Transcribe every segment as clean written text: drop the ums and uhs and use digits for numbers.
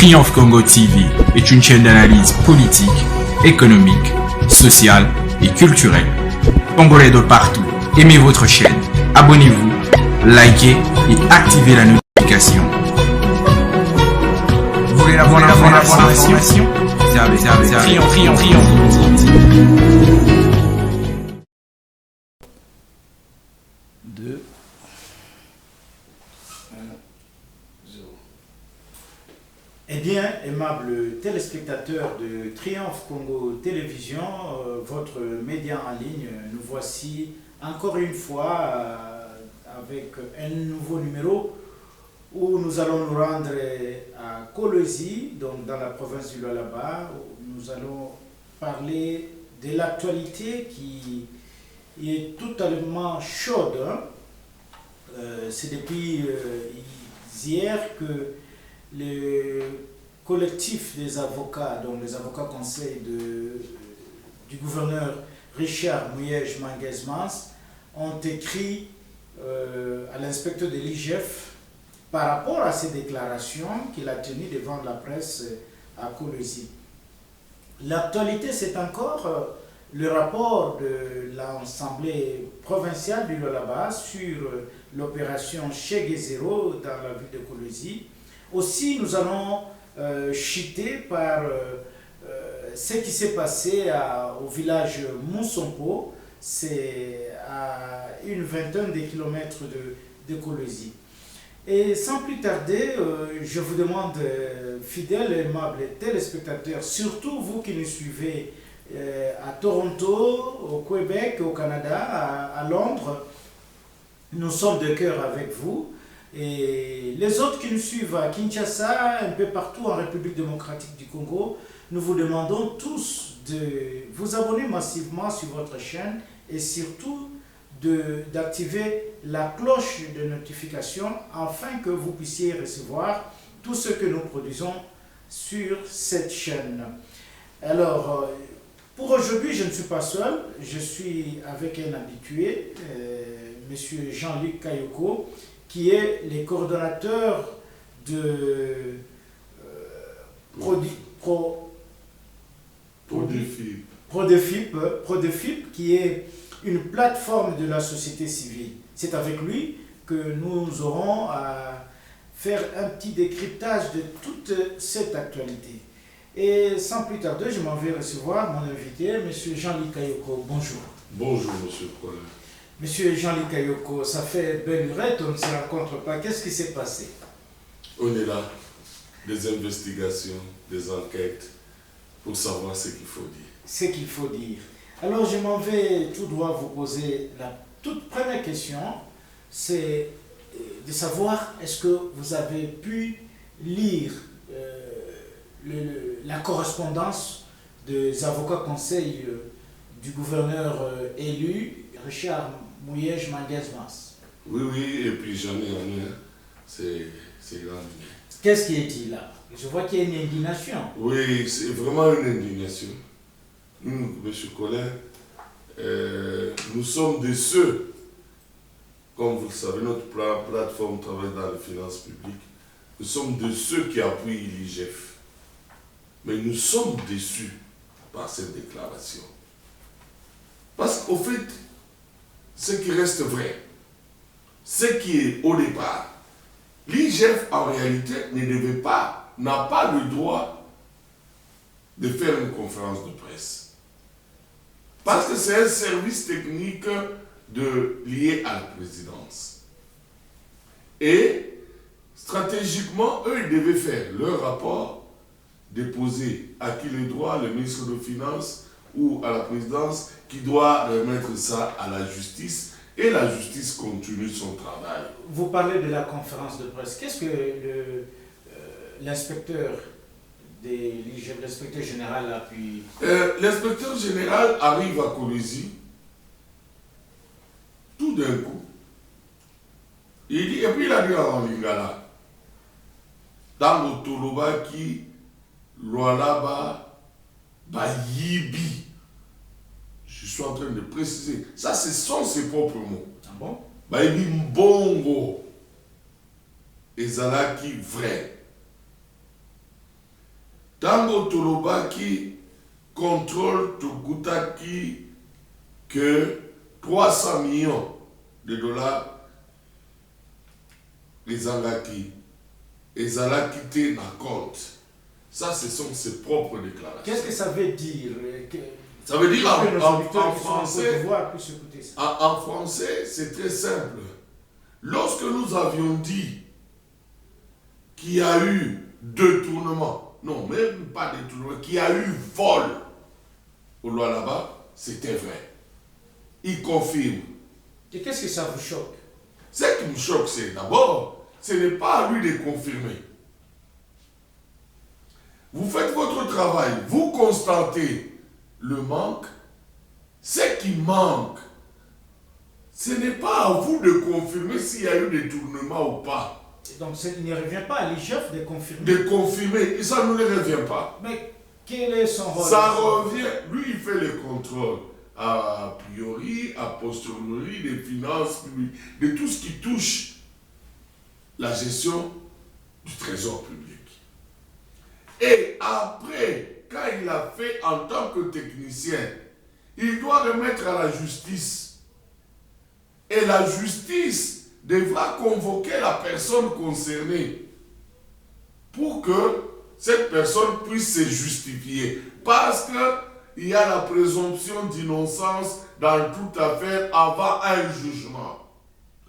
Triomphe Congo TV est une chaîne d'analyse politique, économique, sociale et culturelle. Congolais de partout, aimez votre chaîne, abonnez-vous, likez et activez la notification. Vous voulez avoir l'information? Triomphe TV. Eh bien, aimables téléspectateurs de Triomphe Congo Télévision, votre média en ligne, nous voici encore une fois avec un nouveau numéro où nous allons nous rendre à Kolwezi, donc dans la province du Lualaba, où nous allons parler de l'actualité qui est totalement chaude. C'est depuis hier que le collectif des avocats, donc les avocats conseils du gouverneur Richard Muyej Manguez-Mans, ont écrit à l'inspecteur de l'IGF par rapport à ces déclarations qu'il a tenues devant la presse à Kolwezi. L'actualité, c'est encore le rapport de l'Assemblée provinciale du Lualaba sur l'opération Chege Zero dans la ville de Kolwezi. Aussi, nous allons chuter par ce qui s'est passé au village Moussompo, c'est à une vingtaine de kilomètres de Kolwezi. Et sans plus tarder, je vous demande, fidèles et aimables téléspectateurs, surtout vous qui nous suivez à Toronto, au Québec, au Canada, à Londres, nous sommes de cœur avec vous. Et les autres qui nous suivent à Kinshasa, un peu partout en République démocratique du Congo, nous vous demandons tous de vous abonner massivement sur votre chaîne et surtout d'activer la cloche de notification afin que vous puissiez recevoir tout ce que nous produisons sur cette chaîne. Alors, pour aujourd'hui, je ne suis pas seul, je suis avec un habitué, M. Jean-Luc Kayoko, qui est le coordonnateur de Prodefip, qui est une plateforme de la société civile. C'est avec lui que nous aurons à faire un petit décryptage de toute cette actualité. Et sans plus tarder, je m'en vais recevoir mon invité, M. Jean-Luc Kayoko. Bonjour. Bonjour, M. Colin. Monsieur Jean-Luc Kayoko, ça fait belle lurette, on ne se rencontre pas. Qu'est-ce qui s'est passé? On est là, des investigations, des enquêtes, pour savoir ce qu'il faut dire. Ce qu'il faut dire. Alors je m'en vais tout droit vous poser la toute première question, c'est de savoir est-ce que vous avez pu lire la correspondance des avocats conseils du gouverneur élu, Richard Muyej Manguez-Mans. Oui, et puis j'en ai un, c'est grand. Qu'est-ce qui est-il là? Je vois qu'il y a une indignation. Oui, c'est vraiment une indignation. Nous, M. Colin, nous sommes de ceux, comme vous le savez, notre plateforme travaille dans les finances publiques, nous sommes de ceux qui appuient l'IGF. Mais nous sommes déçus par cette déclaration. Parce qu'au fait, ce qui reste vrai, ce qui est au départ, l'IGF en réalité n'a pas le droit de faire une conférence de presse. Parce que c'est un service technique lié à la présidence. Et stratégiquement, eux, ils devaient faire leur rapport, déposer à qui le droit, le ministre des Finances ou à la présidence, qui doit remettre ça à la justice, et la justice continue son travail. Vous parlez de la conférence de presse. Qu'est-ce que l'inspecteur l'inspecteur général a pu... L'inspecteur général arrive à Kolwezi, tout d'un coup. Il dit, et puis il a dit en lingala, dans le Toloba qui, Lualaba, Bayibi. Je suis en train de préciser. Ça, ce sont ses propres mots. Ah bon? Bayibi Mbongo. Ezalaki vrai. Tango Tolobaki contrôle Tokutaki que 300 millions de dollars les Angaki et Zala quitté na compte. Ça, ce sont ses propres déclarations. Qu'est-ce que ça veut dire Ça veut dire en français, c'est très simple. Lorsque nous avions dit qu'il y a eu détournement, non, même pas détournement, qu'il y a eu vol au Lualaba, c'était vrai. Il confirme. Et qu'est-ce que ça vous choque? Ce qui me choque, c'est d'abord, ce n'est pas à lui de confirmer. Vous faites votre travail, vous constatez le manque. Ce qui manque, ce n'est pas à vous de confirmer s'il y a eu détournement ou pas. Et donc, il ne revient pas à l'IGF de confirmer. De confirmer, et ça ne lui revient pas. Mais quel est son rôle? Ça revient, lui il fait le contrôle a priori, a posteriori, des finances publiques, de tout ce qui touche la gestion du trésor public. Et après, quand il a fait en tant que technicien, il doit remettre à la justice. Et la justice devra convoquer la personne concernée pour que cette personne puisse se justifier. Parce qu'il y a la présomption d'innocence dans toute affaire avant un jugement.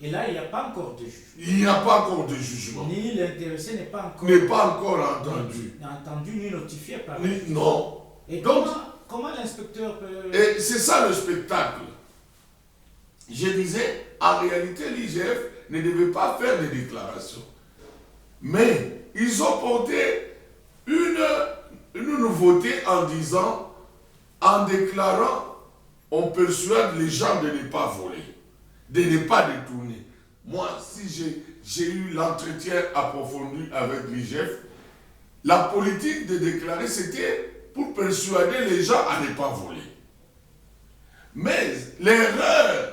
Et là, il n'y a pas encore de jugement. Il n'y a pas encore de jugement. Ni l'intéressé n'est pas encore entendu. Ni notifié par non. Et donc, comment l'inspecteur peut... Et c'est ça le spectacle. Je disais, en réalité, l'IGF ne devait pas faire des déclarations. Mais ils ont porté une nouveauté en disant, en déclarant, on persuade les gens de ne pas voler, de ne pas détourner. Moi, si j'ai eu l'entretien approfondi avec l'IGF, la politique de déclarer, c'était pour persuader les gens à ne pas voler. Mais l'erreur,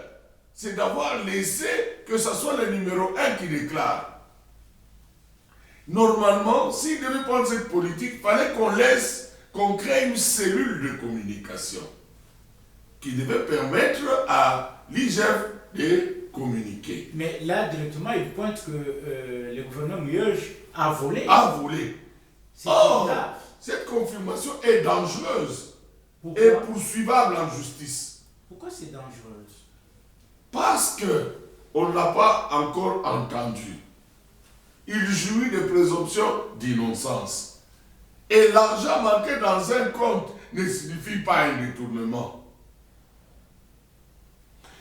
c'est d'avoir laissé que ce soit le numéro 1 qui déclare. Normalement, s'il devait prendre cette politique, il fallait qu'on crée une cellule de communication qui devait permettre à l'IGF de communiquer. Mais là, directement, il pointe que le gouverneur Mieuge a volé. A volé. Or, cette confirmation est dangereuse. Pourquoi? Et poursuivable en justice. Pourquoi c'est dangereuse? Parce qu'on ne l'a pas encore entendu. Il jouit de présomption d'innocence. Et l'argent manqué dans un compte ne signifie pas un détournement.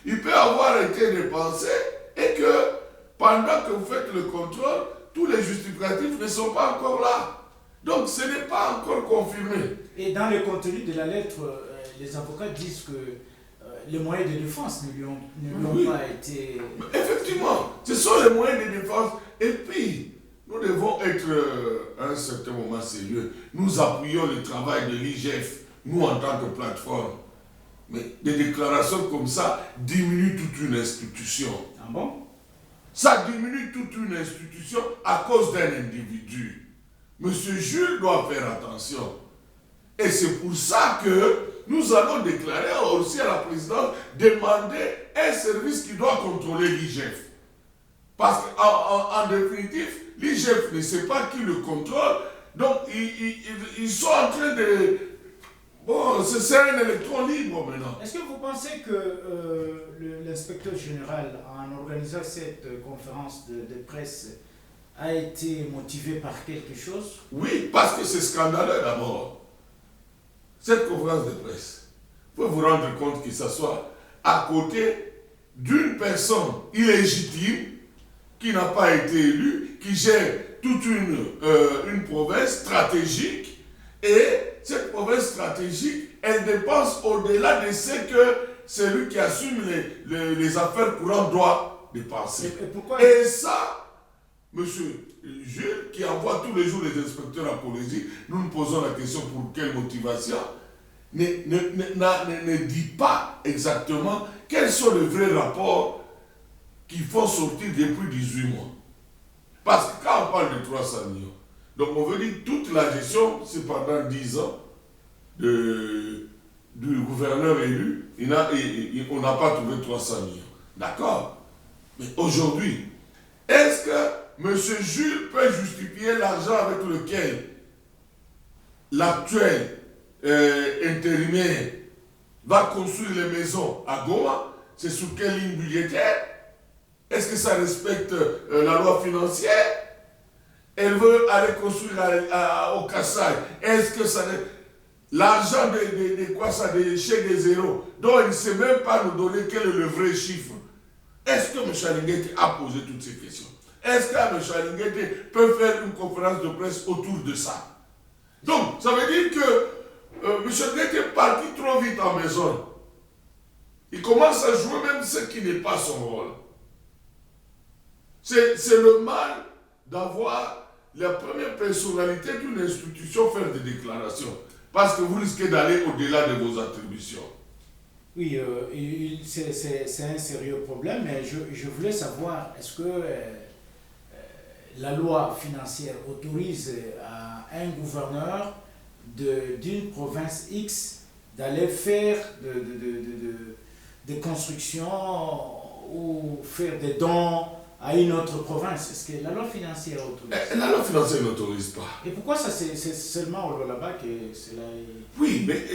Il peut avoir été dépensé et que pendant que vous faites le contrôle, tous les justificatifs ne sont pas encore là. Donc ce n'est pas encore confirmé. Et dans le contenu de la lettre, les avocats disent que les moyens de défense ne lui ont pas été... Effectivement, ce sont les moyens de défense. Et puis, nous devons être à un certain moment sérieux. Nous appuyons le travail de l'IGF, nous en tant que plateforme. Mais des déclarations comme ça diminuent toute une institution. Ah bon? Ça diminue toute une institution à cause d'un individu. Monsieur Jules doit faire attention. Et c'est pour ça que nous allons déclarer aussi à la présidence, demander un service qui doit contrôler l'IGF. Parce qu'en définitive, l'IGF ne sait pas qui le contrôle. Donc, ils sont en train de... Bon, c'est un électron libre maintenant. Est-ce que vous pensez que l'inspecteur général, en organisant cette conférence de presse, a été motivé par quelque chose? Oui, parce que c'est scandaleux d'abord. Cette conférence de presse, vous pouvez vous rendre compte que ça soit à côté d'une personne illégitime qui n'a pas été élue, qui gère toute une province stratégique, et cette province stratégique, elle dépense au-delà de ce que celui qui assume les affaires courantes doit dépenser. Et ça, monsieur Jules, qui envoie tous les jours les inspecteurs à Polésie, nous nous posons la question pour quelle motivation, ne dit pas exactement quels sont les vrais rapports qu'il faut sortir depuis 18 mois. Parce que quand on parle de 300 millions, Donc on veut dire toute la gestion, c'est pendant 10 ans du gouverneur élu, on n'a pas trouvé 300 millions. D'accord. Mais aujourd'hui, est-ce que M. Jules peut justifier l'argent avec lequel l'actuel intérimaire va construire les maisons à Goma? C'est sous quelle ligne budgétaire? Est-ce que ça respecte la loi financière? Elle veut aller construire au Kassai. Est-ce que ça... L'argent de quoi ça, des chèques des zéros, dont il ne sait même pas nous donner quel est le vrai chiffre. Est-ce que M. Alingete a posé toutes ces questions? Est-ce que M. Alingete peut faire une conférence de presse autour de ça? Donc, ça veut dire que M. Alingete est parti trop vite en maison. Il commence à jouer même ce qui n'est pas son rôle. C'est le mal d'avoir la première personnalité d'une institution faire des déclarations. Parce que vous risquez d'aller au-delà de vos attributions. Oui, c'est un sérieux problème, mais je voulais savoir, est-ce que la loi financière autorise à un gouverneur d'une province X d'aller faire des constructions ou faire des dons à une autre province? Est-ce que la loi financière autorise? La loi financière n'autorise pas. Et pourquoi ça, c'est seulement au Lualaba que cela est... Oui, mais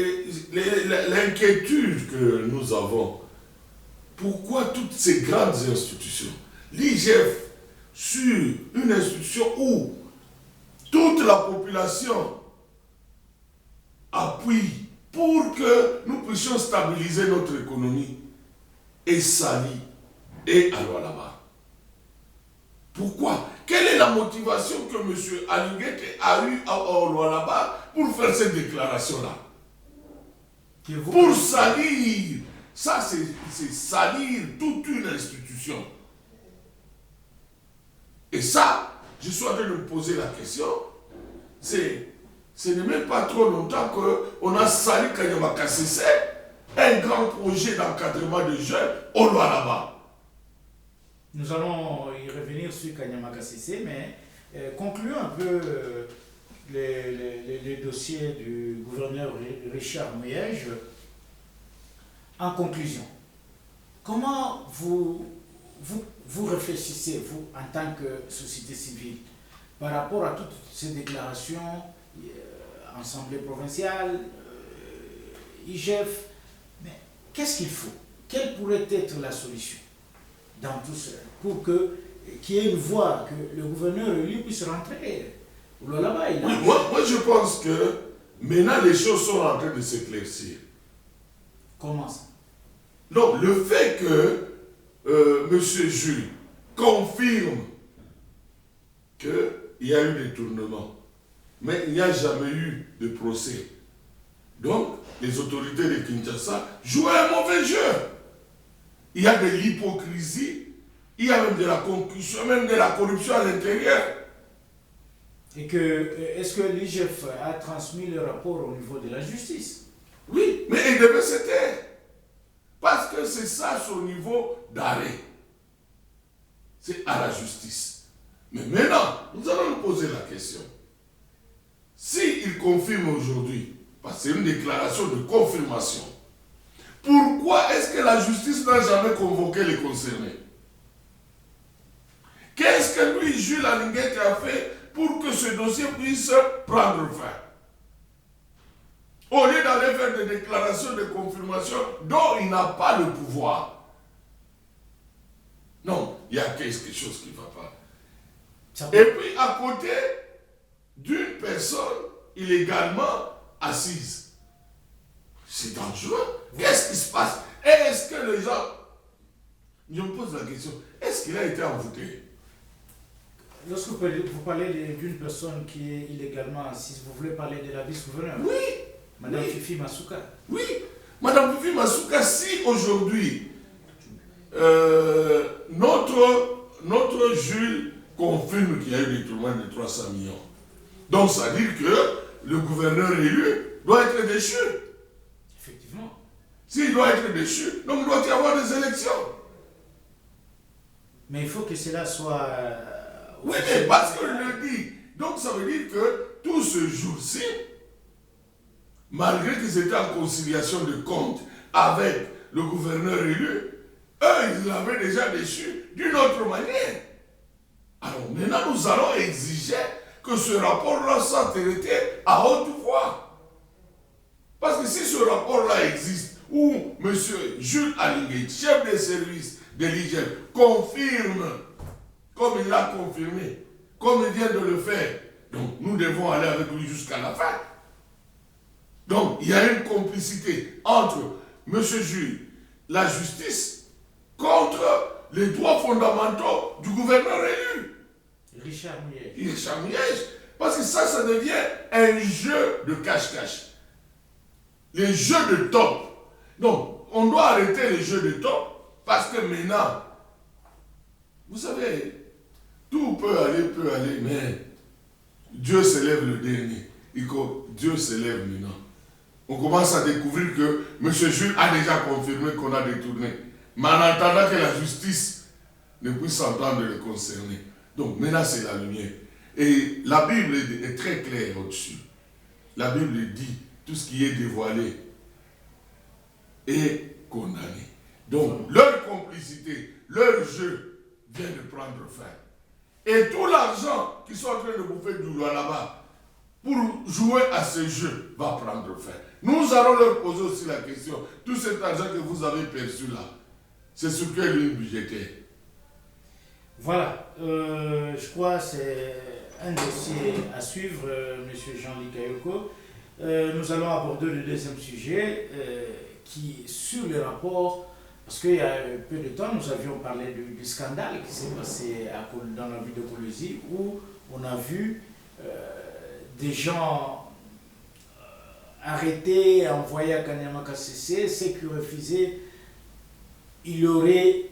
l'inquiétude que nous avons, pourquoi toutes ces grandes institutions, l'IGF, sur une institution où toute la population appuie pour que nous puissions stabiliser notre économie, est salie et à Lualaba? Pourquoi? Quelle est la motivation que M. Alingete a eue au Lualaba pour faire cette déclaration-là? Pour salir. Ça, c'est salir toute une institution. Et ça, je suis en train de me poser la question. Ce n'est même pas trop longtemps qu'on a sali Kanyama Kassese, un grand projet d'encadrement de jeunes au Lualaba. Nous allons y revenir sur Kanyama Kassese, mais concluons un peu les dossiers du gouverneur Richard Muyej. En conclusion, comment vous réfléchissez, vous, en tant que société civile, par rapport à toutes ces déclarations, Assemblée provinciale, IGF, mais qu'est-ce qu'il faut? Quelle pourrait être la solution dans tout cela, pour qu'il y ait une voie, que le gouverneur lui puisse rentrer au Lualaba? Oui, moi je pense que maintenant les choses sont en train de s'éclaircir. Comment ça? Donc le fait que M. Jules confirme qu'il y a eu des tournements, mais il n'y a jamais eu de procès. Donc les autorités de Kinshasa jouent un mauvais jeu. Il y a de l'hypocrisie, il y a même de la concussion, même de la corruption à l'intérieur. Et est-ce que l'IGF a transmis le rapport au niveau de la justice? Oui, mais il devait se taire. Parce que c'est ça son niveau d'arrêt. C'est à la justice. Mais maintenant, nous allons nous poser la question. S'il confirme aujourd'hui, parce que c'est une déclaration de confirmation, pourquoi est-ce que la justice n'a jamais convoqué les concernés? Qu'est-ce que lui, Jules Alingete, a fait pour que ce dossier puisse prendre fin? Au lieu d'aller faire des déclarations de confirmation dont il n'a pas le pouvoir. Non, il y a quelque chose qui ne va pas. Et puis, à côté d'une personne illégalement assise. C'est dangereux. Qu'est-ce qui se passe? Est-ce que les gens... Je me pose la question, est-ce qu'il a été envoûté? Lorsque vous parlez d'une personne qui est illégalement assise, vous voulez parler de la vice-gouverneure? Oui. Madame Fifi Masuka. Oui. Madame Fifi Masuka, si aujourd'hui notre Jules confirme qu'il y a eu des tournements de 300 millions, donc ça veut dire que le gouverneur élu doit être déchu. Effectivement. S'il doit être déchu, donc il doit y avoir des élections. Mais il faut que cela soit... oui, mais parce que je le dis, Donc ça veut dire que tout ce jour-ci, malgré qu'ils étaient en conciliation de compte avec le gouverneur élu, eux, ils l'avaient déjà déchu d'une autre manière. Alors maintenant, nous allons exiger que ce rapport-là soit traité à haute voix. Parce que si ce rapport-là existe, où M. Jules Alingate, chef des services de l'IGF, confirme, comme il l'a confirmé, comme il vient de le faire, donc nous devons aller avec lui jusqu'à la fin. Donc il y a une complicité entre M. Jules, la justice, contre les droits fondamentaux du gouverneur élu. Richard Miège. Richard Miège. Parce que ça devient un jeu de cache-cache. Les jeux de top. Donc, on doit arrêter les jeux de top parce que maintenant, vous savez, tout peut aller, mais Dieu s'élève le dernier. Dieu s'élève maintenant. On commence à découvrir que M. Jules a déjà confirmé qu'on a détourné. Mais en attendant que la justice ne puisse s'entendre le concerner. Donc maintenant c'est la lumière. Et la Bible est très claire au-dessus. La Bible dit tout ce qui est dévoilé est condamné. Donc leur complicité, leur jeu vient de prendre fin. Et tout l'argent qu'ils sont en train de bouffer du loi là-bas pour jouer à ce jeu va prendre fin. Nous allons leur poser aussi la question, tout cet argent que vous avez perçu là, c'est sur quelle ligne budgétaire? Voilà, je crois que c'est un dossier à suivre, M. Jean-Luc Kayoko. Nous allons aborder le deuxième sujet qui est sur le rapport, parce qu'il y a peu de temps, nous avions parlé du scandale qui s'est passé dans la ville de Colosie, où on a vu des gens arrêtés, envoyés à Kanyama KCC, ceux qui refusaient, il y aurait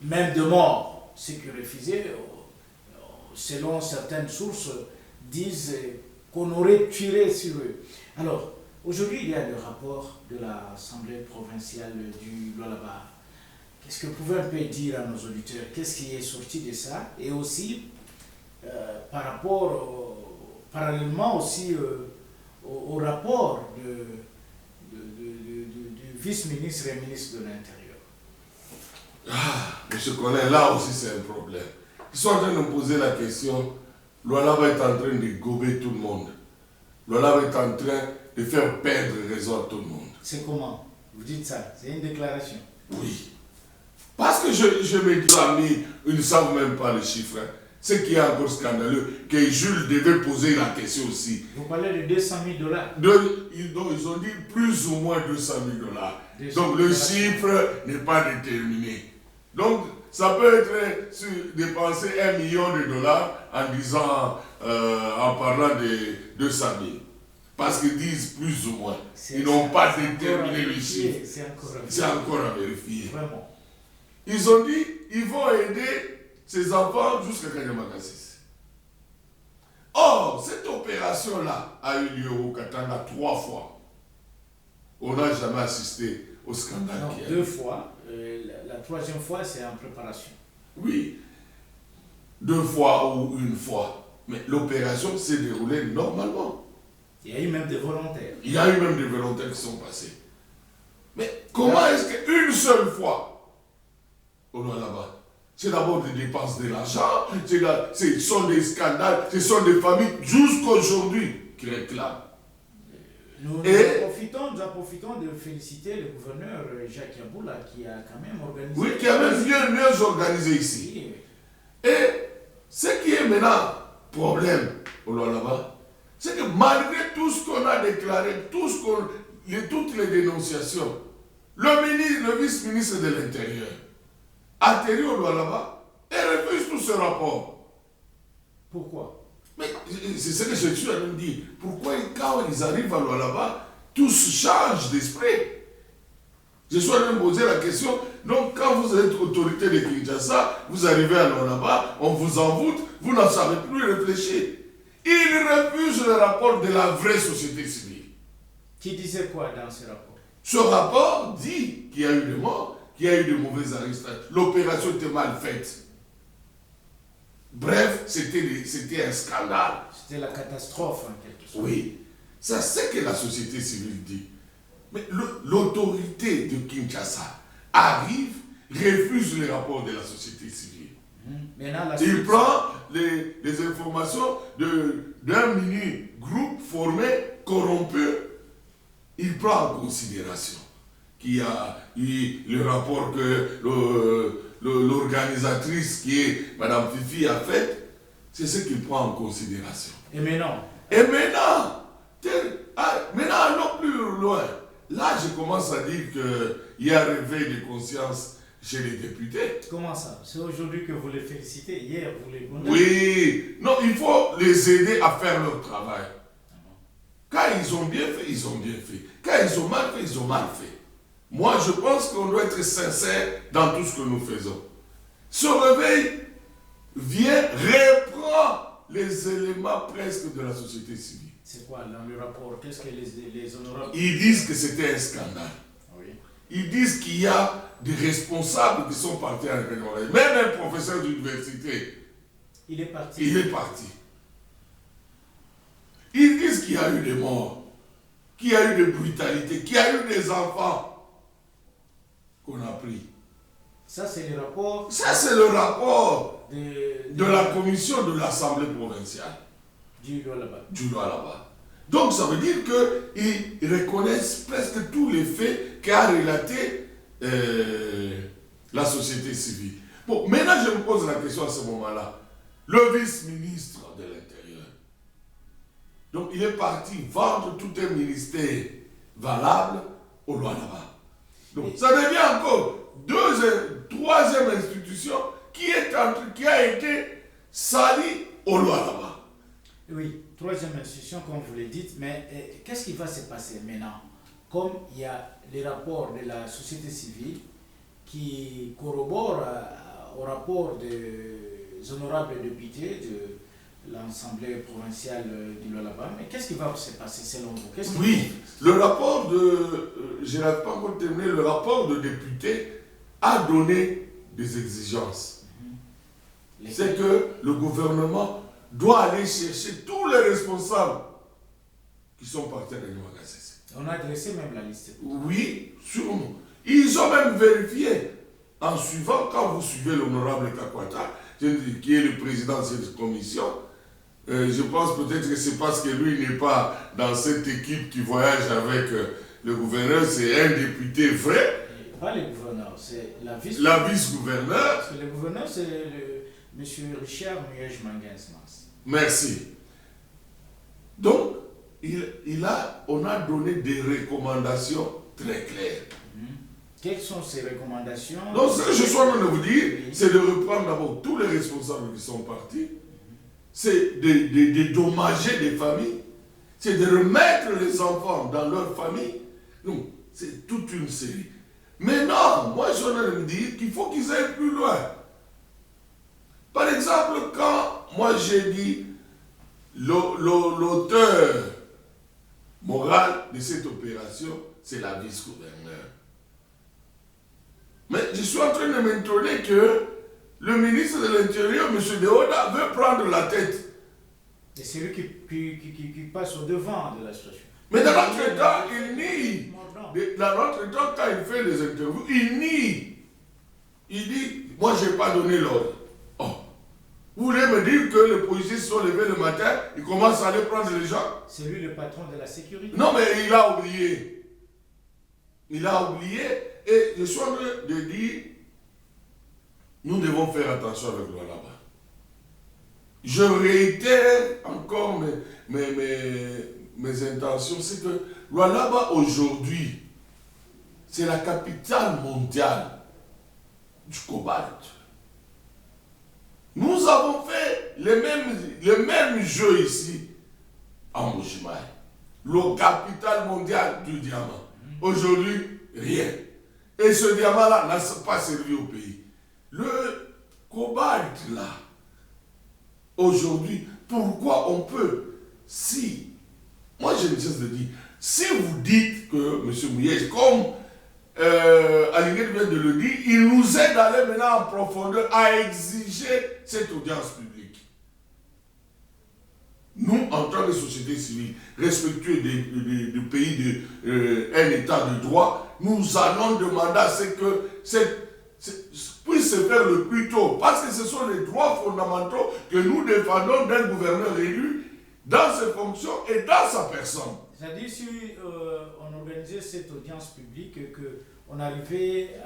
même de morts. Ceux qui refusaient, selon certaines sources, disent qu'on aurait tiré sur eux. Alors, aujourd'hui, il y a le rapport de l'Assemblée provinciale du Lualaba. Qu'est-ce que vous pouvez un peu dire à nos auditeurs? Qu'est-ce qui est sorti de ça? Et aussi, par rapport, parallèlement aussi au rapport du vice-ministre et ministre de l'Intérieur. Monsieur Colin, là aussi c'est un problème. Ils sont en train de me poser la question, Lualaba est en train de gober tout le monde. Lualaba est en train de faire perdre raison à tout le monde. C'est comment? Vous dites ça? C'est une déclaration? Oui. Parce que je me dis, amis, ils ne savent même pas les chiffres. Hein. Ce qui est encore scandaleux, que Jules devait poser la question aussi. Vous parlez de 200 000 $. Ils ont dit plus ou moins 200 000 $. Donc le chiffre n'est pas déterminé. Donc ça peut être dépenser $1 million en disant, en parlant de 200 000. Parce qu'ils disent plus ou moins. Ils n'ont pas déterminé le chiffre. C'est encore à vérifier. Vraiment. Ils ont dit, ils vont aider ces enfants jusqu'à Kanyama KCC. Or, cette opération-là a eu lieu au Katanga 3 fois. On n'a jamais assisté au scandale. Non, 2 fois. La 3e fois, c'est en préparation. Oui. 2 fois ou 1 fois. Mais l'opération s'est déroulée normalement. Il y a eu même des volontaires. Il y a eu même des volontaires qui sont passés. Mais comment est-ce qu'une seule fois, on est là-bas? C'est d'abord des dépenses de l'argent, ce sont des scandales, ce sont des familles jusqu'aujourd'hui qui réclament. Nous profitons de féliciter le gouverneur Jacques Yaboula qui a quand même organisé. Oui, qui a même mieux organisé ici. Oui. Et ce qui est maintenant problème au là-bas, c'est que malgré tout ce qu'on a déclaré, toutes les dénonciations, le vice-ministre de l'Intérieur atterrit au Lualaba et refuse tout ce rapport. Pourquoi? Mais c'est ce que je suis en train de dire. Pourquoi quand ils arrivent à Lualaba, tous changent d'esprit? Je suis en train de poser la question. Donc quand vous êtes autorité de Kinshasa, vous arrivez à Lualaba, on vous envoûte, vous n'en savez plus réfléchir. Ils refusent le rapport de la vraie société civile. Qui disait quoi dans ce rapport? Ce rapport dit qu'il y a eu des morts, qu'il y a eu de mauvaises arrestations. L'opération était mal faite. Bref, c'était un scandale. C'était la catastrophe en quelque sorte. Oui, c'est ce que la société civile dit. Mais l'autorité de Kinshasa arrive, refuse les rapports de la société civile. Il prend les informations d'un mini-groupe formé, corrompu. Il prend en considération qu'il y a eu le rapport que l'organisatrice qui est Mme Fifi a fait. C'est ce qu'il prend en considération. Et maintenant, allons plus loin. Là, je commence à dire qu'il y a un réveil de conscience chez les députés. Comment ça? C'est aujourd'hui que vous les félicitez. Hier, vous les condamnez. Oui. Non, il faut les aider à faire leur travail. Quand ils ont bien fait, ils ont bien fait. Quand ils ont mal fait, ils ont mal fait. Moi, je pense qu'on doit être sincère dans tout ce que nous faisons. Ce réveil vient, reprend les éléments presque de la société civile. C'est quoi dans le rapport? Qu'est-ce que les honorables... Ils disent que c'était un scandale. Oui. Ils disent qu'il y a des responsables qui sont partis en réunion. Même un professeur d'université, il est parti. Il est parti. Ils disent qu'il y a eu des morts, qu'il y a eu des brutalités, qu'il y a eu des enfants qu'on a pris. Ça, c'est le rapport... Ça, c'est le rapport de la commission de l'Assemblée provinciale. Du Lualaba. Du Lualaba. Donc, ça veut dire qu'ils reconnaissent presque tous les faits qu'a relaté la société civile. Bon, maintenant, je me pose la question à ce moment-là. Le vice-ministre de l'Intérieur, donc il est parti vendre tout un ministère valable au Lualaba. Donc, ça devient encore troisième institution qui a été salie au Lualaba. Oui, troisième institution, comme vous le dites, mais qu'est-ce qui va se passer maintenant? Comme il y a les rapports de la société civile qui corroborent au rapport des honorables députés de l'Assemblée provinciale du Lualaba, mais qu'est-ce qui va se passer selon vous? Oui, le rapport je n'ai pas encore terminé, le rapport de députés a donné des exigences. C'est que le gouvernement doit aller chercher tous les responsables qui sont partis à l'Union-Gassese. On a dressé même la liste. Oui, sûrement. Ils ont même vérifié, en suivant, quand vous suivez l'honorable Kakwata, qui est le président de cette commission, je pense peut-être que c'est parce que lui n'est pas dans cette équipe qui voyage avec le gouverneur, c'est un député vrai. Pas le gouverneur, c'est la vice-gouverneur. Parce que le gouverneur, c'est M. Richard Muyej-Manguens. Merci. Donc, on a donné des recommandations très claires. Quelles sont ces recommandations? Donc, ce que je suis en train de vous dire, c'est de reprendre d'abord tous les responsables qui sont partis, c'est de dédommager les familles, c'est de remettre les enfants dans leur famille. Donc, c'est toute une série. Mais non, moi je suis en train de me dire qu'il faut qu'ils aillent plus loin. Par exemple, quand moi j'ai dit l'auteur moral de cette opération, c'est la vice-gouverneur. Mais je suis en train de m'étonner que le ministre de l'Intérieur, M. Deoda, veut prendre la tête. Et c'est lui qui passe au devant de la situation. Mais dans notre temps, il nie. Dans notre temps, quand il fait les interviews, il nie. Il dit, moi je n'ai pas donné l'ordre. Oh. Vous voulez me dire que les policiers se sont levés le matin, ils commencent à aller prendre les gens? C'est lui le patron de la sécurité. Non, mais il a oublié. Il a oublié. Et je suis en train de dire, nous devons faire attention avec le Lualaba. Je réitère encore mes intentions, c'est que le Lualaba aujourd'hui, c'est la capitale mondiale du cobalt. Nous avons fait les mêmes jeux ici en Mbuji-Mayi. La capitale mondiale du diamant. Aujourd'hui, rien. Et ce diamant-là n'a pas servi au pays. Le cobalt, là, aujourd'hui, pourquoi on peut, moi j'ai une chose de dire, si vous dites que M. Muyej, comme Aligné vient de le dire, il nous aide à aller maintenant en profondeur à exiger cette audience publique. Nous, en tant que société civile, respectueux du pays d'un état de droit, nous allons demander à ce que puisse se faire le plus tôt, parce que ce sont les droits fondamentaux que nous défendons d'un gouverneur élu dans ses fonctions et dans sa personne. C'est-à-dire si on organisait cette audience publique, qu'on arrivait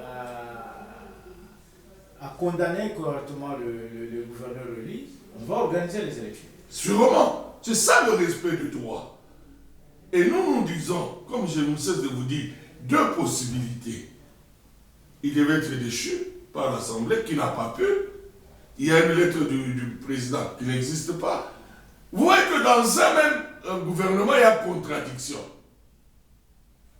à condamner correctement le gouverneur élu, on va organiser les élections. Sûrement, c'est ça le respect du droit. Et nous disons, comme je ne cesse de vous dire, deux possibilités. Il devait être déchu par l'Assemblée qui n'a pas pu. Il y a une lettre du président qui n'existe pas. Vous voyez que dans un même gouvernement, il y a contradiction.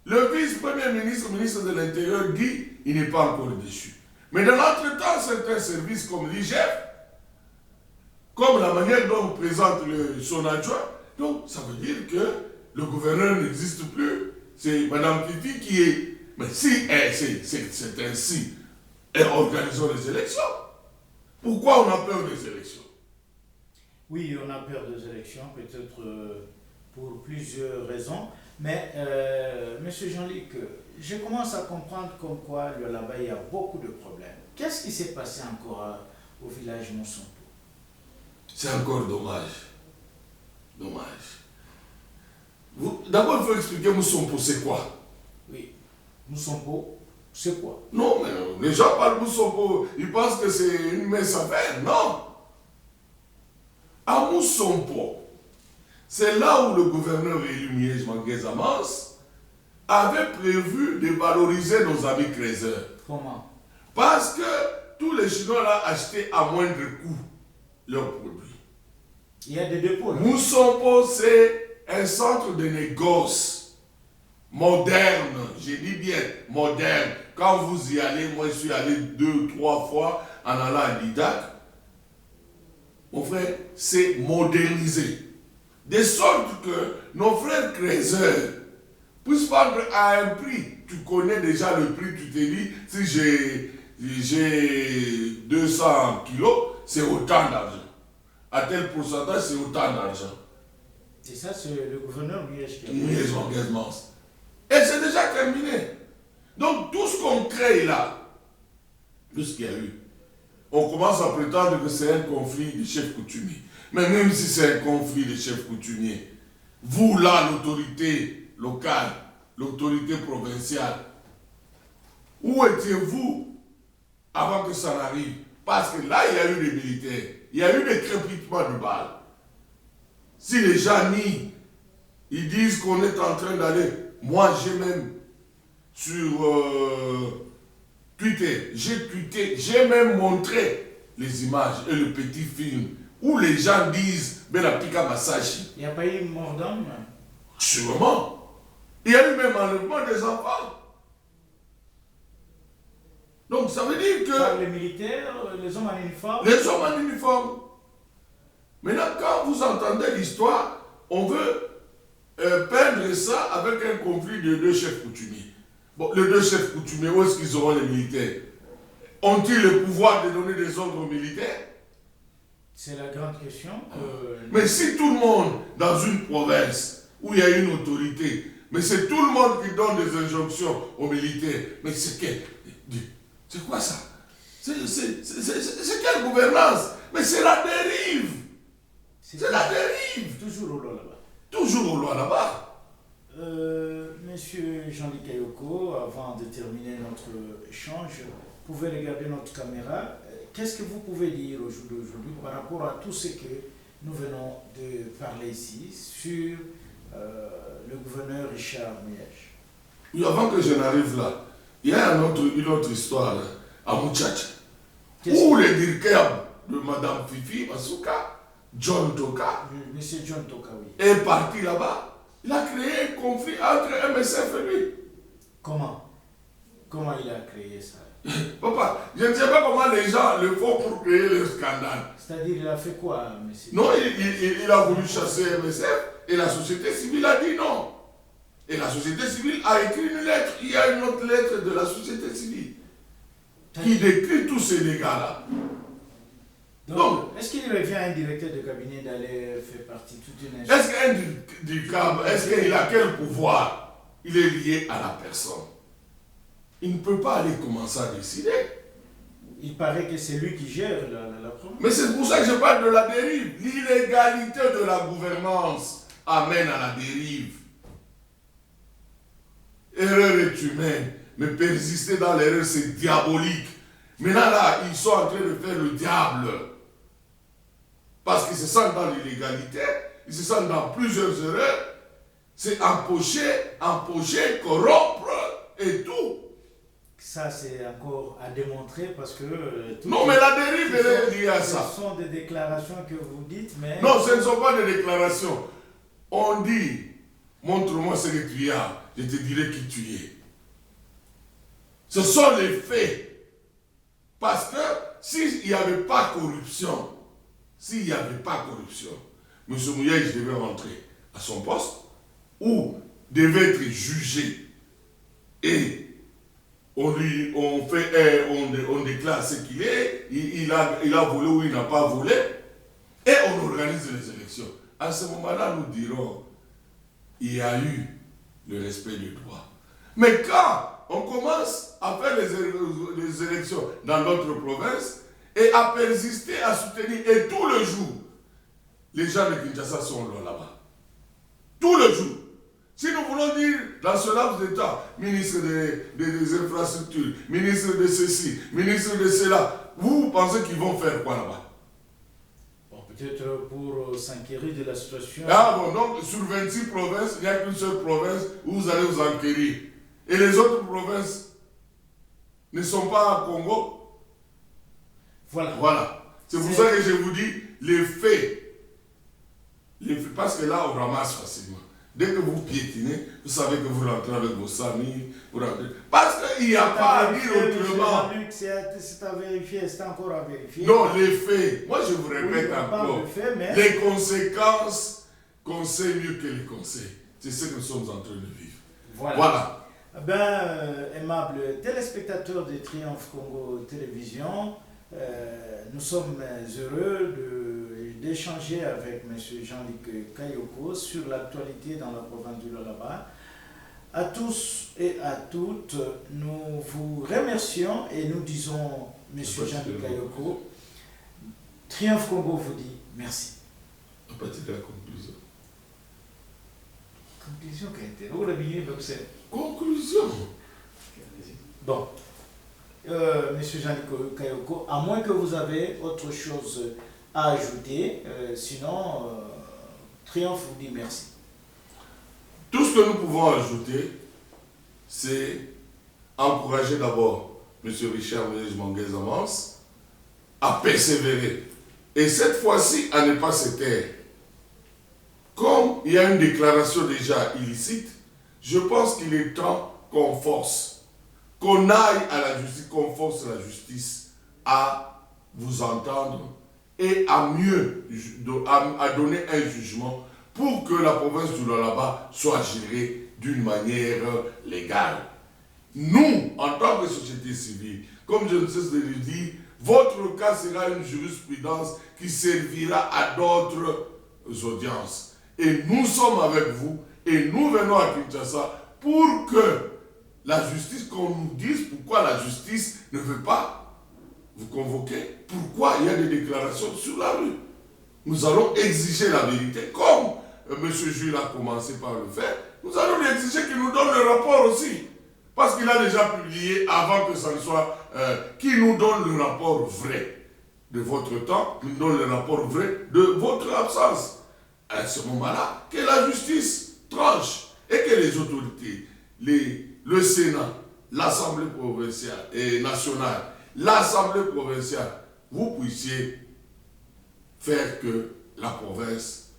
Le vice-premier ministre, ministre de l'Intérieur, dit qu'il n'est pas encore déchu. Mais dans l'entretemps, certains services comme l'IGF, comme la manière dont on présente son adjoint, donc ça veut dire que le gouverneur n'existe plus. C'est Mme Fifi qui est... Mais si c'est ainsi, et organisons les élections. Pourquoi on a peur des élections? Oui, on a peur des élections, peut-être pour plusieurs raisons. Mais, M. Jean-Luc, je commence à comprendre comme quoi là-bas, il y a beaucoup de problèmes. Qu'est-ce qui s'est passé encore au village Moussompo? C'est encore dommage. D'abord, il faut expliquer Moussompo, c'est quoi? Oui, Moussompo, c'est quoi? Non, mais les gens parlent Moussompo, ils pensent que c'est une messe à faire. Non. À Moussompo, c'est là où le gouverneur élu Miège Manguez Amance avait prévu de valoriser nos amis créateurs. Comment? Parce que tous les Chinois l'ont acheté à moindre coût leurs produits. Il y a des dépôts. Moussompo, c'est un centre de négoce moderne. Je dis bien moderne. Quand vous y allez, moi je suis allé 2-3 fois en allant à Lidac. Mon frère, c'est modernisé. De sorte que nos frères créateurs puissent vendre à un prix. Tu connais déjà le prix, tu te dis, si j'ai 200 kilos, c'est autant d'argent. À tel pourcentage, c'est autant d'argent. C'est ça, c'est le gouverneur Miège qui a Miège Manguez Amance. Et c'est déjà terminé. Donc tout ce qu'on crée là, tout ce qu'il y a eu, on commence à prétendre que c'est un conflit de chefs coutumiers. Mais même si c'est un conflit de chefs coutumiers, vous là, l'autorité locale, l'autorité provinciale, où étiez-vous avant que ça n'arrive? Parce que là, il y a eu des militaires, il y a eu des crépitements de balles. Si les gens nient, ils disent qu'on est en train d'aller, moi j'ai même sur Twitter, j'ai même montré les images et le petit film où les gens disent Benapika Masashi. Il n'y a pas eu mort d'homme? Sûrement. Il y a eu même enlèvement des enfants. Donc ça veut dire que... Par les militaires, les hommes en uniforme? Les hommes en uniforme. Maintenant, quand vous entendez l'histoire, on veut peindre ça avec un conflit de deux chefs coutumiers. Bon, les deux chefs coutumiers, où est-ce qu'ils auront les militaires? Ont-ils le pouvoir de donner des ordres aux militaires? C'est la grande question. Mais si tout le monde, dans une province où il y a une autorité, mais c'est tout le monde qui donne des injonctions aux militaires, mais c'est quoi ça? C'est quelle gouvernance? Mais c'est la dérive. C'est la dérive. Toujours au loin là-bas. Toujours au loin là-bas. Monsieur Jean-Luc Kayoko, avant de terminer notre échange, vous pouvez regarder notre caméra. Qu'est-ce que vous pouvez dire aujourd'hui par rapport à tout ce que nous venons de parler ici sur le gouverneur Richard Miège? Oui, avant que je n'arrive là, il y a une autre histoire là, à Mouchacha, où le directeur de Mme Fifi Masuka, John Toka, Monsieur John Toka, oui, est parti là-bas. Il a créé un conflit entre MSF et lui. Comment il a créé ça? Papa, je ne sais pas comment les gens le font pour créer le scandale. C'est-à-dire, il a fait quoi, monsieur? Non, il a voulu chasser MSF et la société civile a dit non. Et la société civile a écrit une lettre. Il y a une autre lettre de la société civile qui décrit tous ces dégâts-là. Donc, est-ce qu'il revient à un directeur de cabinet d'aller faire partie de toute une Est-ce qu'il a quel pouvoir? Il est lié à la personne. Il ne peut pas aller commencer à décider. Il paraît que c'est lui qui gère la province. Mais c'est pour ça que je parle de la dérive. L'illégalité de la gouvernance amène à la dérive. Erreur est humaine, mais persister dans l'erreur, c'est diabolique. Maintenant là, ils sont en train de faire le diable. Parce qu'ils se sentent dans l'illégalité, ils se sentent dans plusieurs erreurs. C'est empocher, corrompre et tout. Ça, c'est encore à démontrer parce que... non, mais la dérive, elle est liée à ça. Ce sont des déclarations que vous dites, mais... Non, ce ne sont pas des déclarations. On dit, montre-moi ce que tu as, je te dirai qui tu es. Ce sont les faits. Parce que s'il n'y avait pas corruption, M. Mouyej devait rentrer à son poste ou devait être jugé et on déclare ce qu'il est, il a volé ou il n'a pas volé, et on organise les élections. À ce moment-là, nous dirons, il y a eu le respect du droit. Mais quand on commence à faire les élections dans d'autres provinces et à persister, à soutenir, et tout le jour, les gens de Kinshasa sont là-bas. Tout le jour. Si nous voulons dire dans ce laps de temps, ministre des infrastructures, ministre de ceci, ministre de cela, vous pensez qu'ils vont faire quoi là-bas? Bon, peut-être pour s'enquérir de la situation. Ah bon, donc sur 26 provinces, il n'y a qu'une seule province où vous allez vous enquérir. Et les autres provinces ne sont pas au Congo. Voilà. C'est pour ça que je vous dis les faits. Parce que là, on ramasse facilement. Dès que vous piétinez, vous savez que vous rentrez avec vos 100 000. Parce qu'il n'y a pas à dire autrement. C'est à vérifier, c'est encore à vérifier. Non, les faits. Moi, je vous répète encore. Les conséquences qu'on sait mieux que les conseils. C'est ce que nous sommes en train de vivre. Voilà. Aimable téléspectateurs de Triomphe Congo Télévision, nous sommes heureux d'échanger avec M. Jean-Luc Kayoko sur l'actualité dans la province du Lualaba. À tous et à toutes, nous vous remercions et nous disons, M. Jean-Luc Kayoko, Triomphe Congo vous dit merci. À partir de la conclusion. Conclusion qui a été conclusion. Bon. Monsieur Jean-Luc Kayoko, à moins que vous avez autre chose à ajouter, sinon, Triomphe vous dit merci. Tout ce que nous pouvons ajouter, c'est encourager d'abord M. Richard Mouyej-Manguez-Amance à persévérer. Et cette fois-ci, à ne pas se taire. Comme il y a une déclaration déjà illicite, je pense qu'il est temps qu'on force, qu'on aille à la justice, qu'on force la justice à vous entendre et à donner un jugement pour que la province du Lualaba soit gérée d'une manière légale. Nous, en tant que société civile, comme je ne cesse de le dire, votre cas sera une jurisprudence qui servira à d'autres audiences. Et nous sommes avec vous et nous venons à Kinshasa pour que la justice, qu'on nous dise pourquoi la justice ne veut pas vous convoquer, pourquoi il y a des déclarations sur la rue. Nous allons exiger la vérité, comme M. Jules a commencé par le faire. Nous allons lui exiger qu'il nous donne le rapport aussi. Parce qu'il a déjà publié avant que ça ne soit... qu'il nous donne le rapport vrai de votre temps, qu'il nous donne le rapport vrai de votre absence. À ce moment-là, que la justice tranche et que les autorités, le Sénat, l'Assemblée provinciale et nationale, l'Assemblée provinciale, vous puissiez faire que la province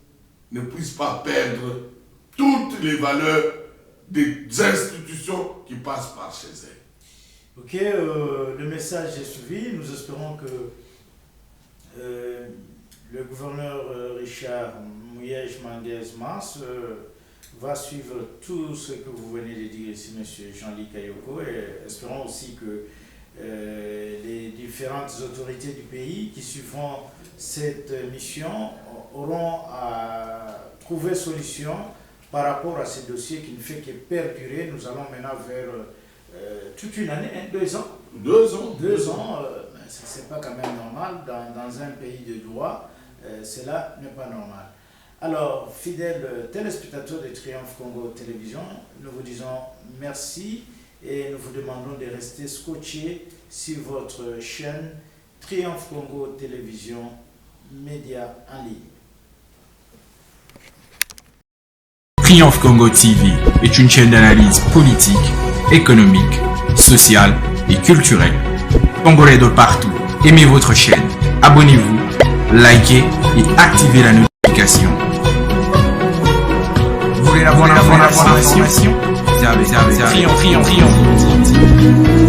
ne puisse pas perdre toutes les valeurs des institutions qui passent par chez elle. Ok, le message est suivi. Nous espérons que le gouverneur Richard Mouyej-Manguez-Amance va suivre tout ce que vous venez de dire ici, M. Jean-Luc Kayoko, et espérons aussi que les différentes autorités du pays qui suivront cette mission auront à trouver solution par rapport à ces dossiers qui ne fait que perdurer. Nous allons maintenant vers toute une année, 2 ans. 2 ans. 2 ans, ce n'est pas quand même normal. Dans un pays de droit, cela n'est pas normal. Alors, fidèles téléspectateurs de Triomphe Congo Télévision, nous vous disons merci et nous vous demandons de rester scotchés sur votre chaîne Triomphe Congo Télévision, média en ligne. Triomphe Congo TV est une chaîne d'analyse politique, économique, sociale et culturelle. Congolais de partout, aimez votre chaîne, abonnez-vous, likez et activez la notification. Vous voulez la bonne information? Triomphe.